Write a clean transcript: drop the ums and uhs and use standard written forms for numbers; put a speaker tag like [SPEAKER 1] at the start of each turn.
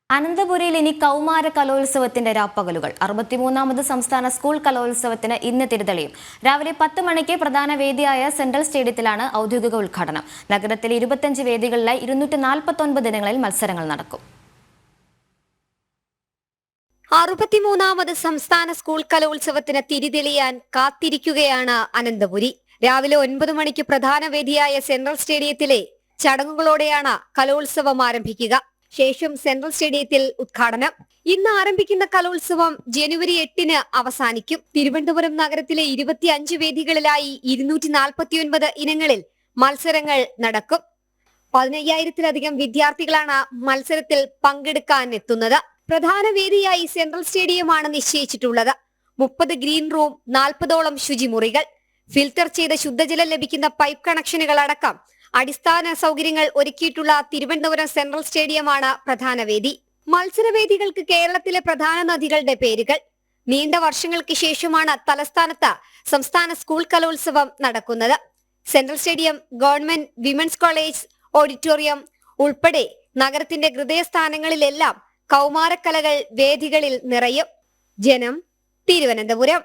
[SPEAKER 1] അനന്തപുരിയിൽ ഇനി കൗമാര കലോത്സവത്തിന്റെ രാപ്പകലുകൾ. 63ാമത് സംസ്ഥാന സ്കൂൾ കലോത്സവത്തിന് ഇന്ന് തിരിതെളിയും. രാവിലെ 10 മണിക്ക് പ്രധാന വേദിയായ സെൻട്രൽ സ്റ്റേഡിയത്തിലാണ് ഔദ്യോഗിക ഉദ്ഘാടനം. നഗരത്തിലെ 25 വേദികളിലായി 249 ഇനങ്ങളിൽ മത്സരങ്ങൾ നടക്കും.
[SPEAKER 2] 63ാമത് സംസ്ഥാന സ്കൂൾ കലോത്സവത്തിന് തിരിതെളിയാൻ കാത്തിരിക്കുകയാണ് അനന്തപുരി. രാവിലെ 9 മണിക്ക് പ്രധാന വേദിയായ സെൻട്രൽ സ്റ്റേഡിയത്തിലെ ചടങ്ങുകളോടെയാണ് കലോത്സവം ആരംഭിക്കുക. ശേഷം സെൻട്രൽ സ്റ്റേഡിയത്തിൽ ഉദ്ഘാടനം. ഇന്ന് ആരംഭിക്കുന്ന കലോത്സവം ജനുവരി 8-ന് അവസാനിക്കും. തിരുവനന്തപുരം നഗരത്തിലെ 25 വേദികളിലായി 249 ഇനങ്ങളിൽ മത്സരങ്ങൾ നടക്കും. 15,000-ലധികം വിദ്യാർത്ഥികളാണ് മത്സരത്തിൽ പങ്കെടുക്കാൻ എത്തുന്നത്. പ്രധാന വേദിയായി സെൻട്രൽ സ്റ്റേഡിയമാണ് നിശ്ചയിച്ചിട്ടുള്ളത്. 30 ഗ്രീൻ റൂം, 40ഓളം ശുചിമുറികൾ, ഫിൽറ്റർ ചെയ്ത ശുദ്ധജലം ലഭിക്കുന്ന പൈപ്പ് കണക്ഷനുകൾ അടക്കം അടിസ്ഥാന സൗകര്യങ്ങൾ ഒരുക്കിയിട്ടുള്ള തിരുവനന്തപുരം സെൻട്രൽ സ്റ്റേഡിയമാണ് പ്രധാന വേദി. മത്സരവേദികൾക്ക് കേരളത്തിലെ പ്രധാന നദികളുടെ പേരുകൾ. നീണ്ട വർഷങ്ങൾക്ക് ശേഷമാണ് തലസ്ഥാനത്ത് സംസ്ഥാന സ്കൂൾ കലോത്സവം നടക്കുന്നത്. Central stadium, government women's college auditorium ഉൾപ്പെടെ നഗരത്തിന്റെ ഹൃദയസ്ഥാനങ്ങളിലെല്ലാം കൗമാരക്കലകൾ വേദികളിൽ നിറയും. ജനം, തിരുവനന്തപുരം.